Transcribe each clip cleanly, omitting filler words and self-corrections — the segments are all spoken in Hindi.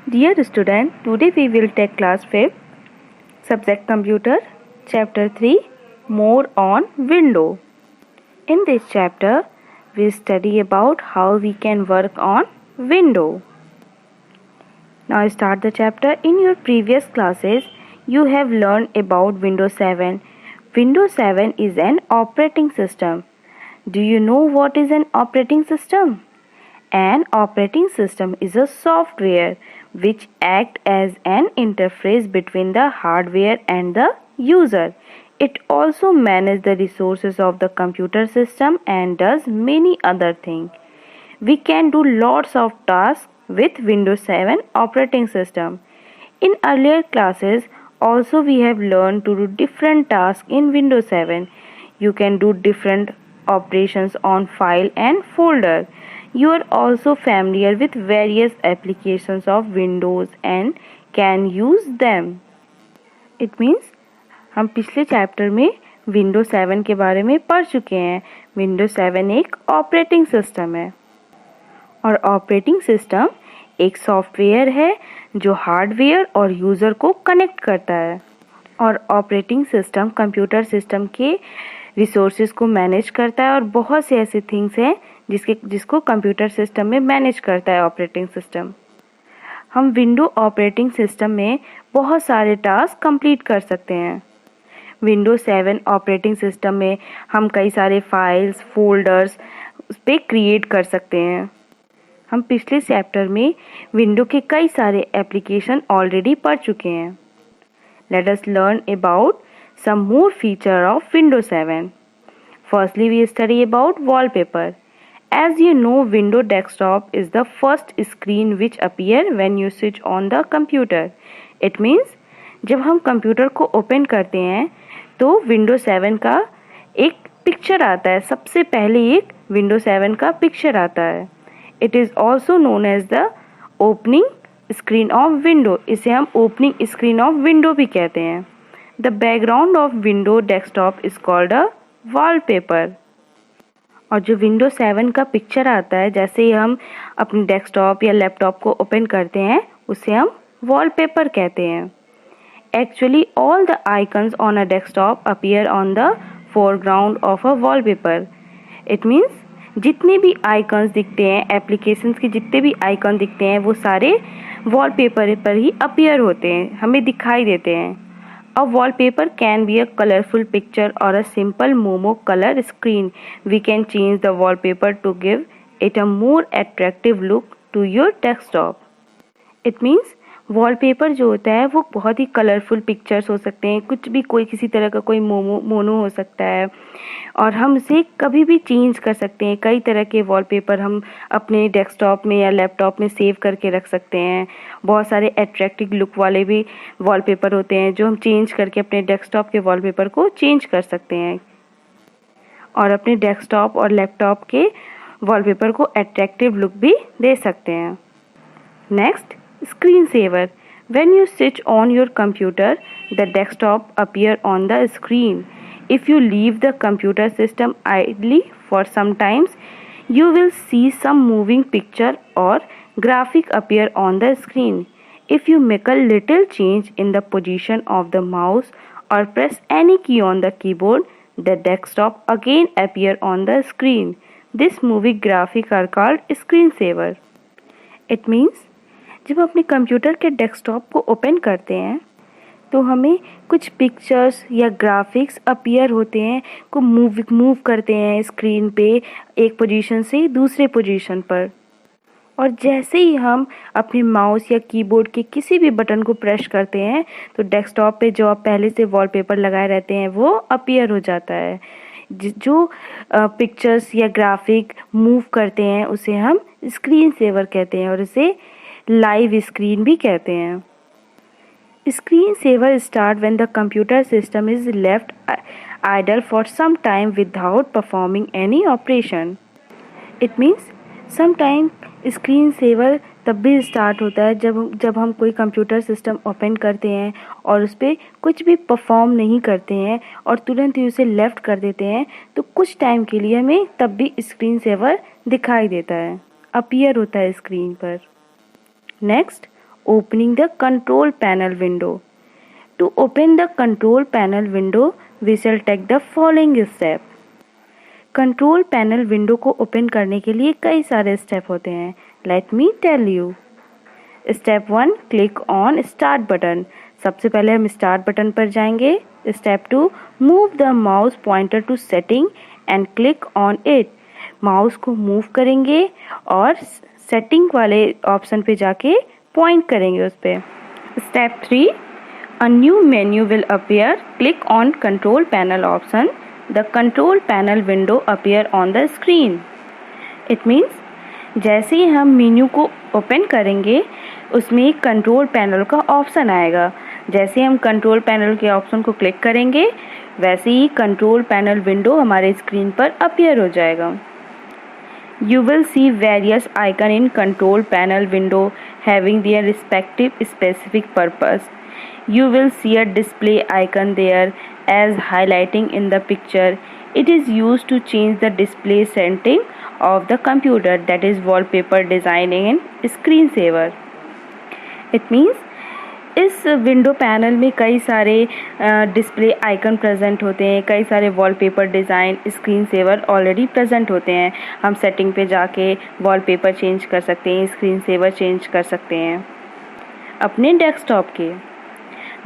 Dear student, today we will take class 5, subject computer, chapter 3, more on window. In this chapter, we study about how we can work on window. Now start the chapter. In your previous classes, you have learned about Windows 7. Windows 7 is an operating system. Do you know what is an operating system? An operating system is a software which acts as an interface between the hardware and the user. It also manages the resources of the computer system and does many other things. We can do lots of tasks with Windows 7 operating system. In earlier classes, also we have learned to do different tasks in Windows 7. You can do different operations on file and folder. You are also familiar with various applications of Windows and can use them. It means हम पिछले चैप्टर में Windows 7 के बारे में पढ़ चुके हैं. Windows 7 एक ऑपरेटिंग सिस्टम है और ऑपरेटिंग सिस्टम एक सॉफ्टवेयर है जो हार्डवेयर और यूज़र को कनेक्ट करता है. और ऑपरेटिंग सिस्टम कंप्यूटर सिस्टम के रिसोर्सेज को मैनेज करता है और बहुत से ऐसे थिंग्स हैं जिसको कंप्यूटर सिस्टम में मैनेज करता है ऑपरेटिंग सिस्टम. हम विंडो ऑपरेटिंग सिस्टम में बहुत सारे टास्क कंप्लीट कर सकते हैं. विंडोज 7 ऑपरेटिंग सिस्टम में हम कई सारे फाइल्स फोल्डर्स उस पर क्रिएट कर सकते हैं. हम पिछले चैप्टर में विंडो के कई सारे एप्लीकेशन ऑलरेडी पढ़ चुके हैं. Let us learn about some more feature of Windows 7. Firstly, we study about wallpaper. As you know, Windows Desktop is the first screen which appear when you switch on the computer. It means जब हम कंप्यूटर को ओपन करते हैं तो Windows 7 का एक पिक्चर आता है. सबसे पहले एक Windows 7 का पिक्चर आता है. It is also known as the opening screen of window. इसे हम ओपनिंग स्क्रीन ऑफ विंडो भी कहते हैं. The background of window desktop is called a wallpaper. और जो विंडो 7 का पिक्चर आता है जैसे ही हम अपने डेस्कटॉप या लैपटॉप को ओपन करते हैं उसे हम वॉलपेपर कहते हैं. Actually all the icons on a desktop appear on the foreground of a wallpaper. It means जितने भी आइकन्स दिखते हैं एप्लीकेशंस के जितने भी आइकन दिखते हैं वो सारे वॉलपेपर पर ही अपीयर होते हैं, हमें दिखाई देते हैं. A wallpaper can be a colourful picture और a simple mono colour screen. We can change the wallpaper to give it a more attractive look to your desktop. It means wallpaper जो होता है वो बहुत ही कलरफुल पिक्चर्स हो सकते हैं, कुछ भी कोई किसी तरह का कोई मोनो हो सकता है और हम इसे कभी भी चेंज कर सकते हैं. कई तरह के वॉलपेपर हम अपने डेस्कटॉप में या लैपटॉप में सेव करके रख सकते हैं. बहुत सारे अट्रैक्टिव लुक वाले भी वॉलपेपर होते हैं जो हम चेंज करके अपने डेस्कटॉप के वॉलपेपर को चेंज कर सकते हैं और अपने डेस्कटॉप और लैपटॉप के वॉलपेपर को अट्रैक्टिव लुक भी दे सकते हैं. Next, screensaver. When you switch on your computer, the desktop appear on the screen. If you leave the computer system idly for some times, you will see some moving picture or graphic appear on the screen. If you make a little change in the position of the mouse or press any key on the keyboard, the desktop again appear on the screen. This moving graphic are called screensaver. It means जब हम अपने कंप्यूटर के डेस्कटॉप को ओपन करते हैं तो हमें कुछ पिक्चर्स या ग्राफिक्स अपीयर होते हैं को मूव करते हैं स्क्रीन पे एक पोजीशन से दूसरे पोजीशन पर. और जैसे ही हम अपने माउस या कीबोर्ड के किसी भी बटन को प्रेस करते हैं तो डेस्कटॉप पे जो आप पहले से वॉलपेपर लगाए रहते हैं वो अपीयर हो जाता है. जो पिक्चर्स या ग्राफिक मूव करते हैं उसे हम स्क्रीन सेवर कहते हैं और इसे लाइव स्क्रीन भी कहते हैं. Screen saver start when the computer system is left idle for some time without performing any operation. It means some time screen saver तब भी स्टार्ट होता है जब हम कोई कंप्यूटर सिस्टम ओपन करते हैं और उस पर कुछ भी परफॉर्म नहीं करते हैं और तुरंत ही उसे लेफ्ट कर देते हैं तो कुछ टाइम के लिए हमें तब भी स्क्रीन सेवर दिखाई देता है, अपीयर होता है स्क्रीन पर. Next, opening the control panel window. To open the control panel window, we shall take the following step. Control panel window को ओपन करने के लिए कई सारे स्टेप होते हैं. Let me tell you. Step 1, click on start button. सबसे पहले हम स्टार्ट बटन पर जाएंगे. Step 2, move the mouse pointer to setting and click on it. Mouse को मूव करेंगे और सेटिंग वाले ऑप्शन पे जाके पॉइंट करेंगे उस पर. Step 3, a new menu will appear. Click on control panel option. The control panel window appear on the screen. It means जैसे ही हम मेन्यू को ओपन करेंगे उसमें एक कंट्रोल पैनल का ऑप्शन आएगा. जैसे हम कंट्रोल पैनल के ऑप्शन को क्लिक करेंगे वैसे ही कंट्रोल पैनल विंडो हमारे स्क्रीन पर अपीयर हो जाएगा. You will see various icon in control panel window having their respective specific purpose. You will see a display icon there as highlighting in the picture. It is used to change the display setting of the computer, that is wallpaper, designing and screensaver. It means इस विंडो पैनल में कई सारे डिस्प्ले आइकन प्रेजेंट होते हैं, कई सारे wallpaper design, screen saver already present होते हैं. हम सेटिंग पे जाके वॉलपेपर चेंज कर सकते हैं, स्क्रीन सेवर चेंज कर सकते हैं अपने डेस्कटॉप के.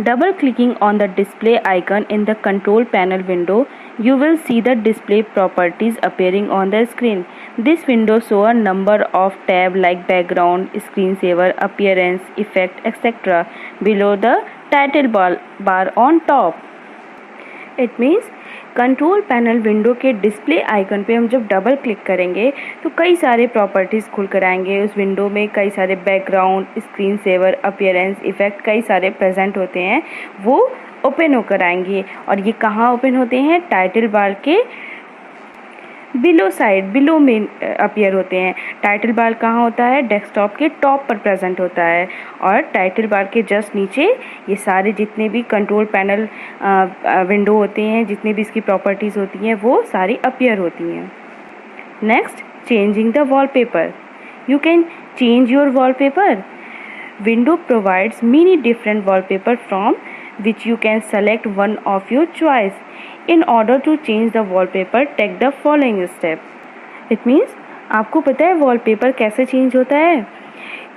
Double clicking on the display icon in the control panel window, you will see the display properties appearing on the screen. This window shows a number of tabs like background, screensaver, appearance, effect, etc. below the title bar on top. It means control panel window के डिस्प्ले आइकन पे हम जब डबल क्लिक करेंगे तो कई सारे प्रॉपर्टीज़ खुल कर आएंगे. उस विंडो में कई सारे background, screen saver, appearance, effect कई सारे प्रेजेंट होते हैं, वो ओपन होकर आएंगे. और ये कहाँ ओपन होते हैं? टाइटल बार के बिलो में अपीयर होते हैं. टाइटल बार कहाँ होता है? डेस्कटॉप के टॉप पर प्रेजेंट होता है. और टाइटल बार के जस्ट नीचे ये सारे जितने भी कंट्रोल पैनल विंडो होते हैं, जितने भी इसकी प्रॉपर्टीज़ होती हैं, वो सारी अपीयर होती हैं. Next, changing the wallpaper. You can change your wallpaper. Window provides many different wallpaper from which you can select one of your choice. In order to change the wallpaper, take the following step. It means आपको पता है वॉलपेपर कैसे चेंज होता है?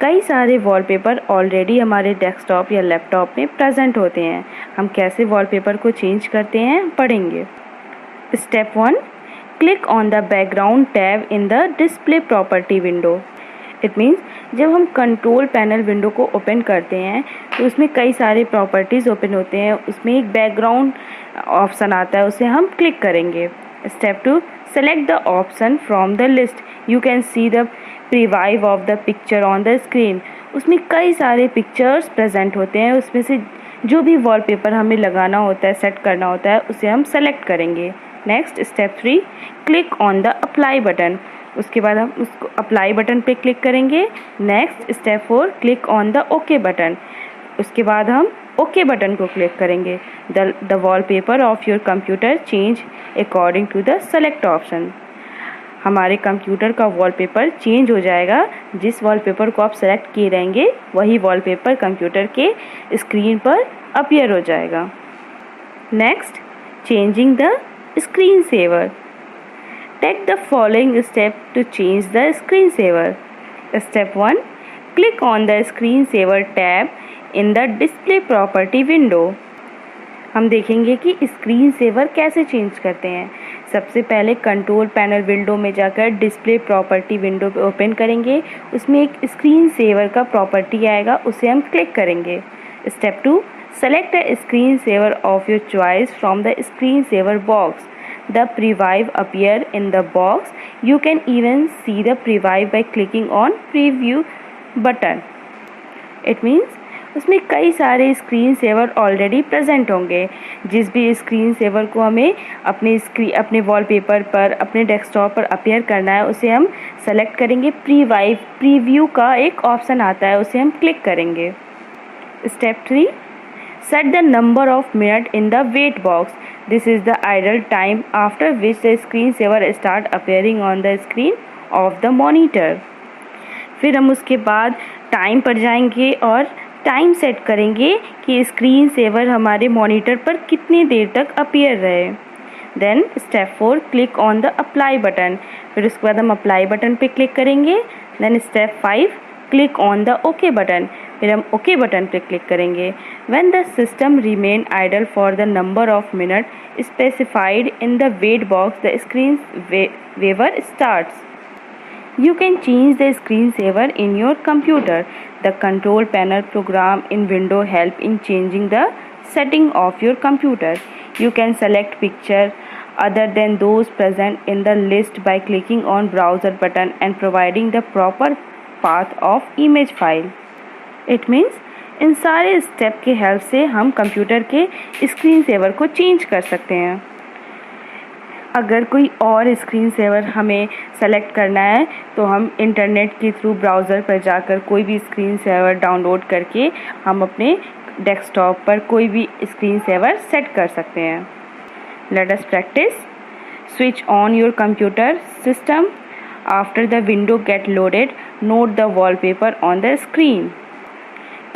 कई सारे वॉलपेपर ऑलरेडी हमारे डेस्कटॉप या लैपटॉप में प्रेजेंट होते हैं. हम कैसे वॉलपेपर को चेंज करते हैं पढ़ेंगे. Step 1, click on the background tab in the display property window. It means जब हम कंट्रोल पैनल विंडो को ओपन करते हैं तो उसमें कई सारे प्रॉपर्टीज़ ओपन होते हैं. उसमें एक बैकग्राउंड ऑप्शन आता है, उसे हम क्लिक करेंगे. Step 2, select the option from the list. You can see the preview of the picture on the screen. उसमें कई सारे पिक्चर्स प्रेजेंट होते हैं. उसमें से जो भी वॉलपेपर हमें लगाना होता है, सेट करना होता है, उसे हम सेलेक्ट करेंगे. Next, step 3, click on the apply button. उसके बाद हम उसको अप्लाई बटन पे क्लिक करेंगे. Next, step 4, click on the okay button. उसके बाद हम ओके बटन को क्लिक करेंगे. The wallpaper of your computer change according to the select option. हमारे कंप्यूटर का वॉलपेपर चेंज हो जाएगा. जिस वॉलपेपर को आप सेलेक्ट किए रहेंगे वही वॉलपेपर कंप्यूटर के स्क्रीन पर अपीयर हो जाएगा. Next, changing the screen saver. Take the following step to change the screensaver. Step 1, click on the screensaver tab in the display property window. हम देखेंगे कि स्क्रीन सेवर कैसे चेंज करते हैं. सबसे पहले कंट्रोल पैनल विंडो में जाकर डिस्प्ले प्रॉपर्टी विंडो पे ओपन करेंगे. उसमें एक स्क्रीन सेवर का प्रॉपर्टी आएगा, उसे हम क्लिक करेंगे. Step 2, select a screen saver of your choice from the screen saver box. The preview appear in the box. You can even see the preview by clicking on preview button. It means उसमें कई सारे स्क्रीन सेवर ऑलरेडी प्रेजेंट होंगे. जिस भी स्क्रीन सेवर को हमें अपने वॉलपेपर पर, अपने डेस्कटॉप पर अपीयर करना है, उसे हम सेलेक्ट करेंगे. प्रीव्यू का एक ऑप्शन आता है, उसे हम क्लिक करेंगे. Step 3, set the number of minutes in the wait box. This is the idle time after which the screensaver start appearing on the screen of the monitor. फिर हम उसके बाद टाइम पर जाएंगे और टाइम सेट करेंगे कि स्क्रीन सेवर हमारे मॉनिटर पर कितनी देर तक अपीयर रहे। Then step 4, click on the apply button. फिर उसके बाद हम अप्लाई बटन पे क्लिक करेंगे। Then step 5, click on the okay button. फिर हम ओके बटन पे क्लिक करेंगे। When the system remain idle for the number of minute specified in the wait box, the screen saver starts. You can change the screensaver in your computer. The control panel program in Windows help in changing the setting of your computer. You can select picture other than those present in the list by clicking on browser button and providing the proper path of image file. It means इन सारे स्टेप के हेल्प से हम कंप्यूटर के स्क्रीन सेवर को चेंज कर सकते हैं। अगर कोई और स्क्रीन सेवर हमें सेलेक्ट करना है तो हम इंटरनेट के थ्रू ब्राउज़र पर जाकर कोई भी स्क्रीन सेवर डाउनलोड करके हम अपने डेस्कटॉप पर कोई भी स्क्रीन सेवर सेट कर सकते हैं। Let us practice. Switch on your computer system. After the window get loaded, note the wallpaper on the screen.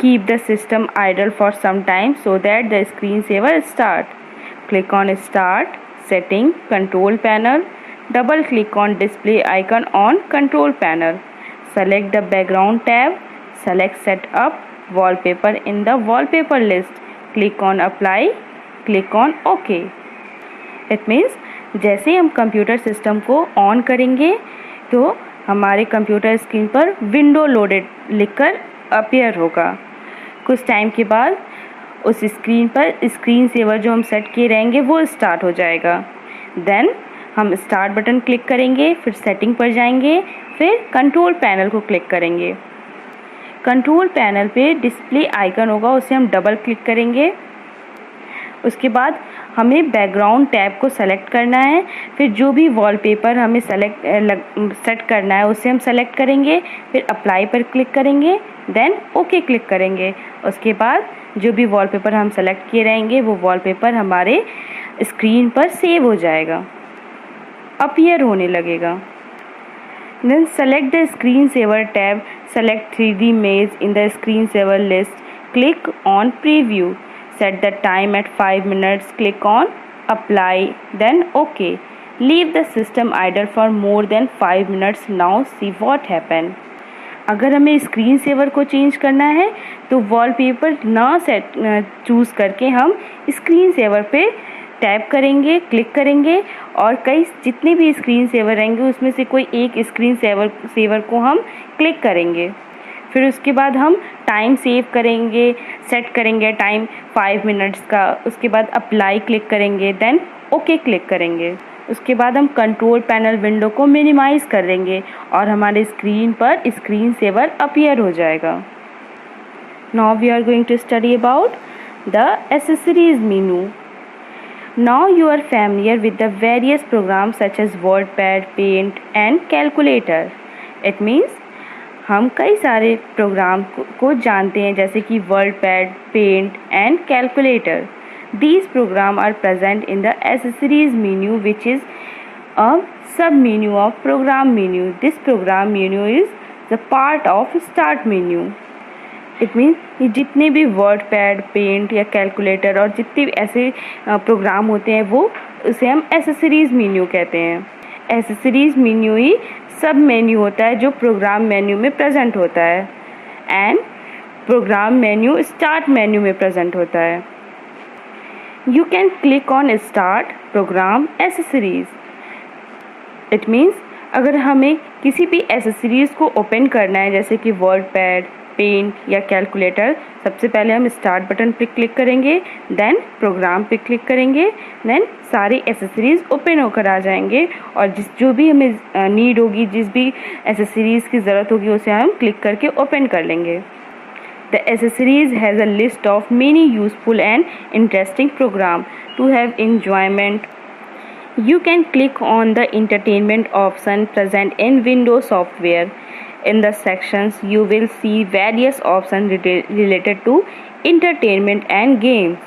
Keep the system idle for some time so that the screensaver start. Click on Start, Setting, Control Panel. Double click on Display icon on Control Panel. Select the Background tab. Select Setup Wallpaper in the Wallpaper list. Click on Apply. Click on OK. It means जैसे हम कंप्यूटर सिस्टम को ऑन करेंगे तो हमारे कंप्यूटर स्क्रीन पर विंडो लोडेड लिखकर अपीयर होगा। कुछ टाइम के बाद उस स्क्रीन पर स्क्रीन सेवर जो हम सेट किए रहेंगे वो स्टार्ट हो जाएगा। देन हम स्टार्ट बटन क्लिक करेंगे, फिर सेटिंग पर जाएंगे, फिर कंट्रोल पैनल को क्लिक करेंगे। कंट्रोल पैनल पे डिस्प्ले आइकन होगा, उसे हम डबल क्लिक करेंगे। उसके बाद हमें बैकग्राउंड टैब को सेलेक्ट करना है। फिर जो भी वॉलपेपर हमें सेट करना है उसे हम सेलेक्ट करेंगे। फिर अप्लाई पर क्लिक करेंगे, देन ओके क्लिक करेंगे। उसके बाद जो भी वॉलपेपर हम सेलेक्ट किए रहेंगे वो वॉलपेपर हमारे स्क्रीन पर सेव हो जाएगा, अपीयर होने लगेगा। Then select the screen saver tab, select 3D image in the screen saver list, click on preview, set the time at 5 minutes, click on apply, then OK. Leave the system idle for more than 5 minutes. Now see what happen. अगर हमें स्क्रीन सेवर को चेंज करना है तो वॉलपेपर ना चूज़ करके हम स्क्रीन सेवर पे टैप करेंगे, क्लिक करेंगे और कई जितने भी स्क्रीन सेवर रहेंगे उसमें से कोई एक स्क्रीन सेवर को हम क्लिक करेंगे। फिर उसके बाद हम टाइम सेव करेंगे, सेट करेंगे टाइम 5 मिनट्स का। उसके बाद अप्लाई क्लिक करेंगे, देन ओके क्लिक करेंगे। उसके बाद हम कंट्रोल पैनल विंडो को मिनिमाइज़ कर देंगे और हमारे स्क्रीन पर स्क्रीन सेवर अपीयर हो जाएगा। Now we are going to study about the accessories menu. Now you are familiar with the various programs such as WordPad, Paint and Calculator. It means हम कई सारे प्रोग्राम को जानते हैं जैसे कि WordPad, Paint and Calculator. These programs are present in the accessories menu, which is a sub-menu of program menu. This program menu is the part of start menu. It means ये जितने भी WordPad, Paint या Calculator और जितने भी ऐसे प्रोग्राम होते हैं वो उसे हम एसेसरीज़ मेन्यू कहते हैं। एसेसरीज़ मेन्यू ही सब मेन्यू होता है जो प्रोग्राम मेन्यू में प्रेजेंट होता है and program menu start menu में प्रेजेंट होता है। You can click on start program accessories. It means अगर हमें किसी भी एसेसरीज़ को ओपन करना है जैसे कि WordPad, पेंट या कैलकुलेटर, सबसे पहले हम स्टार्ट बटन पे क्लिक करेंगे, देन प्रोग्राम पे क्लिक करेंगे, देन सारी एसेसरीज़ ओपन होकर आ जाएंगे और जो भी हमें नीड होगी, जिस भी एसेसरीज़ की ज़रूरत होगी उसे हम क्लिक करके ओपन कर लेंगे। The accessories has a list of many useful and interesting program to have enjoyment. You can click on the entertainment option present in Windows software. In the sections, you will see various options related to entertainment and games.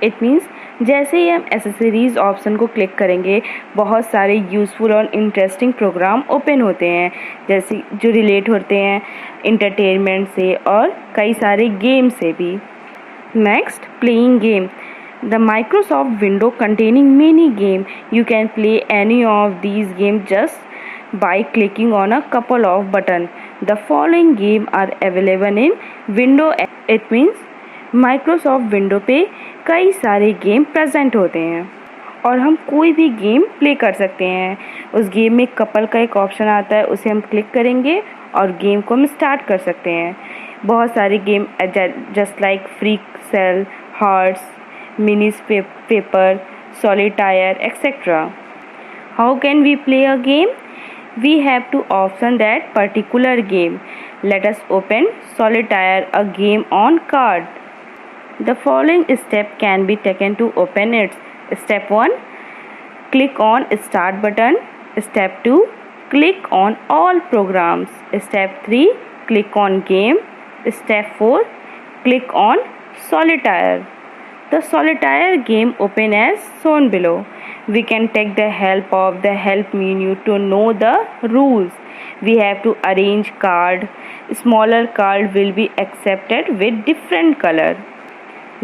It means जैसे ही हम एसेसरीज ऑप्शन को क्लिक करेंगे बहुत सारे यूज़फुल और इंटरेस्टिंग प्रोग्राम ओपन होते हैं, जैसे जो रिलेट होते हैं इंटरटेनमेंट से और कई सारे गेम से भी। Next, playing game. The Microsoft window containing many games. You can play any of these games just by clicking on a couple of buttons. The following games are available in Windows. It means Microsoft window पे कई सारे गेम प्रेजेंट होते हैं और हम कोई भी गेम प्ले कर सकते हैं। उस गेम में कपल का एक ऑप्शन आता है, उसे हम क्लिक करेंगे और गेम को हम स्टार्ट कर सकते हैं। बहुत सारे game just like free cell, hearts, minis paper, solitaire, etc. How can we play a game? We have to option that particular game. Let us open solitaire, a game on card. The following step can be taken to open it. Step 1, click on start button. Step 2, click on all programs. Step 3, click on game. Step 4, click on solitaire. The solitaire game open as shown below. We can take the help of the help menu to know the rules. We have to arrange card. Smaller card will be accepted with different color.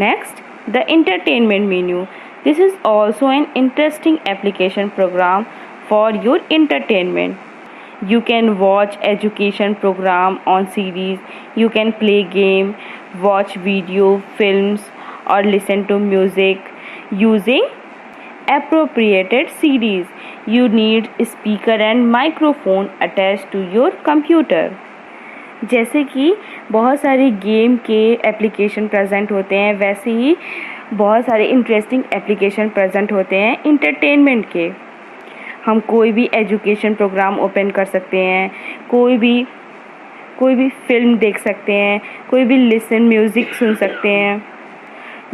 Next, the entertainment menu. This is also an interesting application program for your entertainment. You can watch education program on series. You can play game, watch video, films, or listen to music using appropriated CDs. You need speaker and microphone attached to your computer. जैसे कि बहुत सारे गेम के एप्लीकेशन प्रेजेंट होते हैं, वैसे ही बहुत सारे इंटरेस्टिंग एप्लीकेशन प्रेजेंट होते हैं इंटरटेनमेंट के। हम कोई भी एजुकेशन प्रोग्राम ओपन कर सकते हैं, कोई भी फिल्म देख सकते हैं, कोई भी लिसन म्यूज़िक सुन सकते हैं।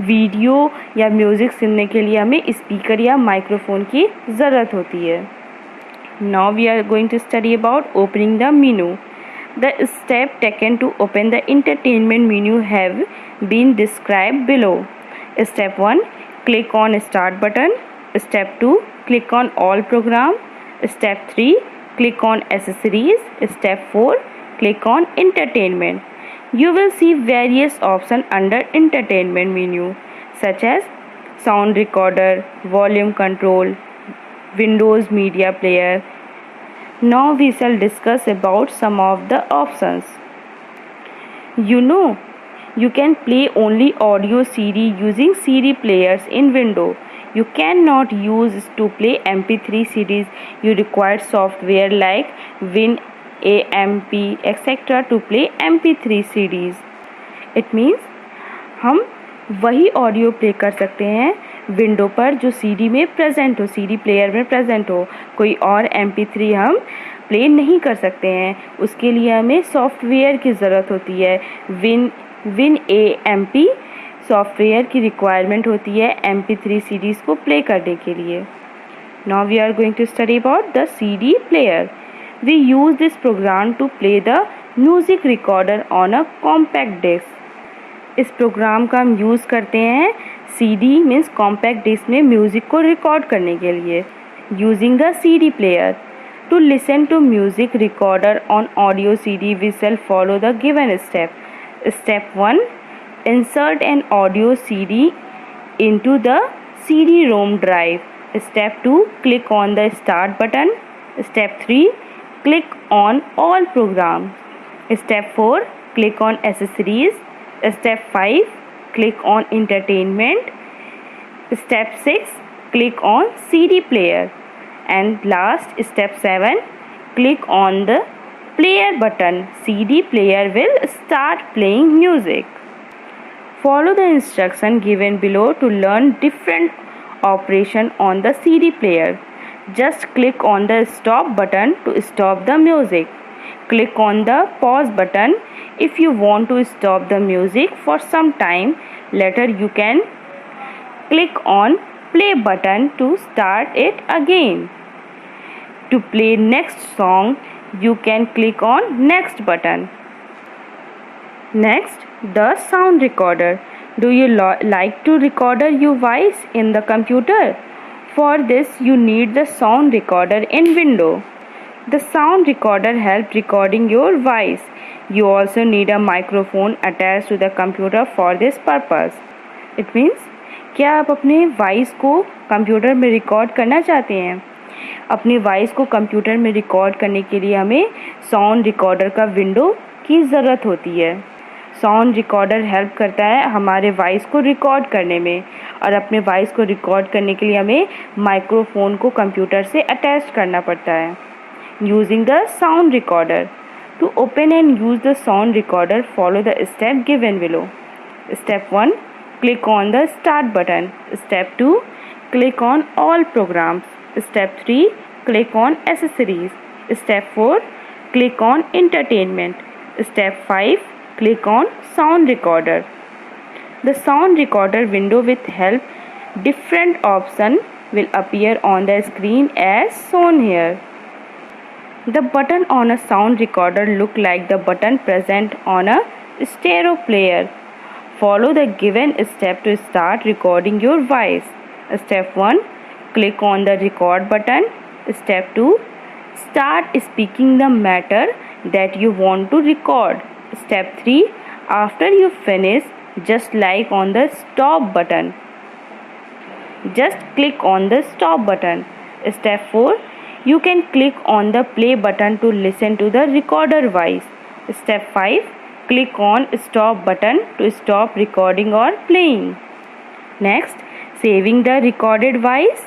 वीडियो या म्यूज़िक सुनने के लिए हमें स्पीकर या माइक्रोफोन की ज़रूरत होती है। Now we are going to study about opening the menu. The step taken to open the entertainment menu have been described below. Step 1, click on start button. Step 2, click on all program. Step 3, click on accessories. Step 4, click on entertainment. You will see various options under entertainment menu such as sound recorder, volume control, Windows media player. Now we shall discuss about some of the options. You can play only audio CD using CD players in Windows. You cannot use to play MP3 CDs. You require software like WinAMP etc. to play MP3 CDs. It means हम वही ऑडियो प्ले कर सकते हैं विंडो पर जो सीडी में प्रेजेंट हो, सीडी प्लेयर में प्रेजेंट हो। कोई और MP3 हम प्ले नहीं कर सकते हैं, उसके लिए हमें सॉफ्टवेयर की ज़रूरत होती है। WinAMP सॉफ्टवेयर की रिक्वायरमेंट होती है MP3 CDs को प्ले करने के लिए। Now we are going to study about the CD player. We use this program to play the music recorder on a compact disc. इस प्रोग्राम का हम यूज़ करते हैं CD मीन्स कॉम्पैक्ट डिस्क में म्यूज़िक को रिकॉर्ड करने के लिए। Using the CD player. To listen to music recorder on audio CD, we shall follow the given step. Step 1, insert an audio CD into the CD-ROM drive. Step 2, click on the start button. Step 3, click on all programs. Step 4, click on accessories. Step 5, click on entertainment. Step 6, click on CD player. And last, step 7, click on the player button. CD player will start playing music. Follow the instruction given below to learn different operation on the CD player. Just click on the stop button to stop the music. Click on the pause button if you want to stop the music for some time. Later you can click on play button to start it again. To play next song, you can click on next button. Next, the sound recorder. Do you like to record your voice in the computer? For this, you need the sound recorder in Windows. The sound recorder helps recording your voice. You also need a microphone attached to the computer for this purpose. It means, क्या आप अपने वॉइस को कंप्यूटर में रिकॉर्ड करना चाहते हैं? अपनी वॉइस को कंप्यूटर में रिकॉर्ड करने के लिए हमें साउंड रिकॉर्डर का विंडो की ज़रूरत होती है. साउंड रिकॉर्डर हेल्प करता है हमारे वॉइस को रिकॉर्ड करने में, और अपने वॉइस को रिकॉर्ड करने के लिए हमें माइक्रोफोन को कंप्यूटर से अटैच करना पड़ता है. Using the sound recorder. To open and use the sound recorder, follow the step given below. Step 1. Click on the Start button. Step 2. Click on All Programs. Step 3. Click on Accessories. Step 4. Click on Entertainment. Step 5. Click on Sound Recorder. The sound recorder window with help different option will appear on the screen as shown here. The button on a sound recorder look like the button present on a stereo player. Follow the given step to start recording your voice. Step 1. Click on the record button. Step 2. Start speaking the matter that you want to record. Step 3. After you finish, just like on the stop button. Just click on the stop button. Step 4. You can click on the play button to listen to the recorder voice. Step 5. Click on stop button to stop recording or playing. Next, saving the recorded voice.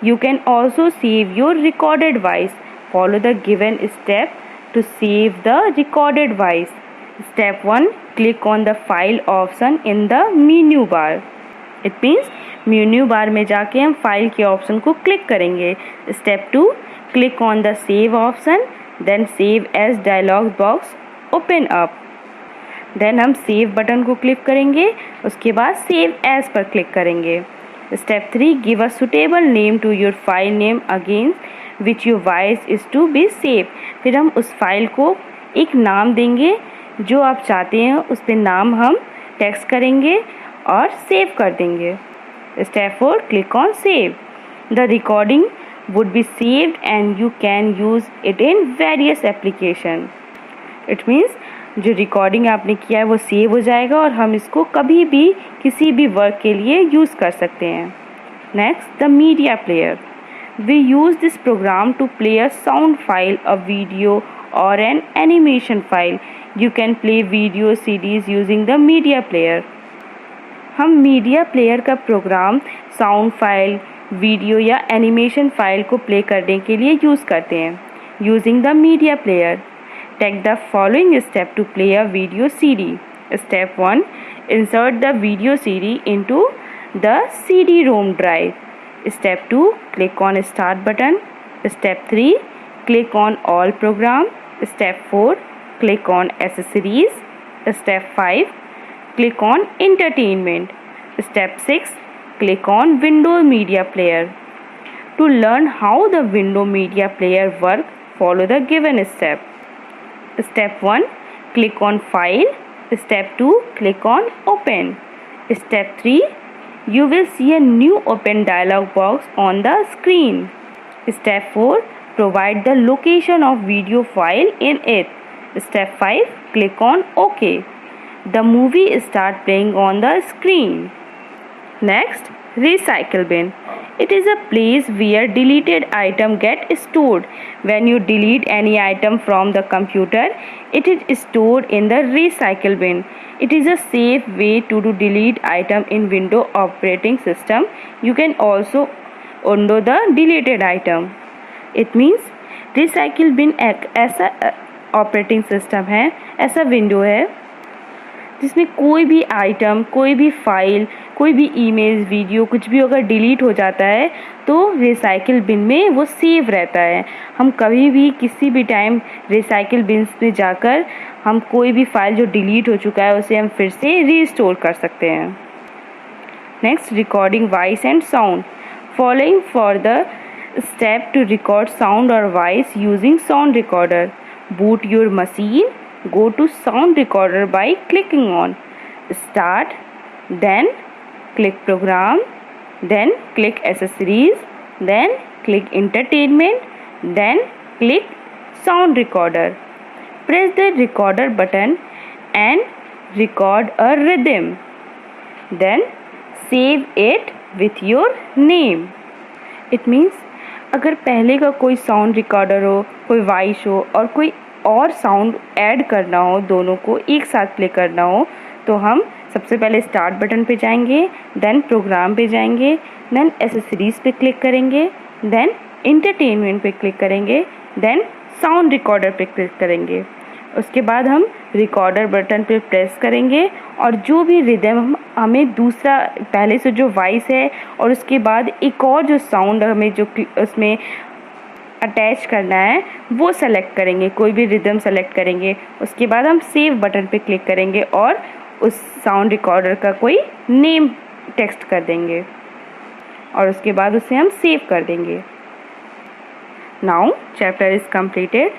You can also save your recorded voice. Follow the given step to save the recorded voice. Step 1. Click on the file option in the menu bar. It means menu bar में जाके हम फाइल के ऑप्शन को क्लिक करेंगे. Step 2. Click on the save option. Then save as dialog box open up. देन हम सेव बटन को क्लिक करेंगे, उसके बाद सेव एज पर क्लिक करेंगे. Step 3. Give a suitable name to your file name against which your voice is to be save. फिर हम उस फाइल को एक नाम देंगे जो आप चाहते हैं, उस पर नाम हम टेक्स्ट करेंगे और सेव कर देंगे. Step 4. Click on save. The recording would be saved and you can use it in various application. It means जो रिकॉर्डिंग आपने किया है वो सेव हो जाएगा और हम इसको कभी भी किसी भी वर्क के लिए यूज़ कर सकते हैं. Next, the media player. We use this program to play a sound file, a video और an animation file. You can play video CDs using the media player. हम मीडिया प्लेयर का प्रोग्राम साउंड फाइल, वीडियो या एनिमेशन फाइल को प्ले करने के लिए यूज़ करते हैं. Using the media player. Take the following step to play a video CD. Step 1. Insert the video CD into the CD-ROM drive. Step 2. Click on Start button. Step 3. Click on All Program. Step 4. Click on Accessories. Step 5. Click on Entertainment. Step 6. Click on Windows Media Player. To learn how the Windows Media Player works, follow the given step. Step 1. Click on File. Step 2. Click on Open. Step 3. You will see a new Open dialog box on the screen. Step 4. Provide the location of video file in it. Step 5. Click on OK. The movie start playing on the screen. Next, recycle bin. It is a place where deleted item get stored. When you delete any item from the computer, it is stored in the recycle bin. It is a safe way to delete item in Windows operating system. You can also undo the deleted item. It means recycle bin एक ऐसा ऑपरेटिंग सिस्टम है, ऐसा विंडो है जिसमें कोई भी आइटम, कोई भी फाइल, कोई भी इमेज, वीडियो कुछ भी अगर डिलीट हो जाता है तो रिसाइकिल बिन में वो सेव रहता है. हम कभी भी किसी भी टाइम रिसाइकिल बिन्स में जाकर हम कोई भी फाइल जो डिलीट हो चुका है उसे हम फिर से रीस्टोर कर सकते हैं. Next, recording voice and sound. Following for the step to record sound और voice using sound recorder. Boot your machine. Go to sound recorder by clicking on Start. then click program, then click accessories, then click entertainment, then click sound recorder. Press the recorder button and record a rhythm. Then save it with your name. It means अगर पहले का कोई साउंड रिकॉर्डर हो, कोई वॉइस हो और कोई और साउंड ऐड करना हो, दोनों को एक साथ प्ले करना हो, तो हम सबसे पहले स्टार्ट बटन पे जाएंगे, देन प्रोग्राम पे जाएंगे, देन एसेसरीज पे क्लिक करेंगे, देन एंटरटेनमेंट पे क्लिक करेंगे, देन साउंड रिकॉर्डर पे क्लिक करेंगे। उसके बाद हम रिकॉर्डर बटन पे प्रेस करेंगे और जो भी रिदम हमें दूसरा पहले से जो वॉइस है और उसके बाद एक और जो साउंड हमें जो उसमें अटैच करना है वो सेलेक्ट करेंगे, कोई भी रिदम सेलेक्ट करेंगे। उसके बाद हम सेव बटन पे क्लिक करेंगे और उस साउंड रिकॉर्डर का कोई नेम टेक्स्ट कर देंगे और उसके बाद उसे हम सेव कर देंगे। Now chapter is completed.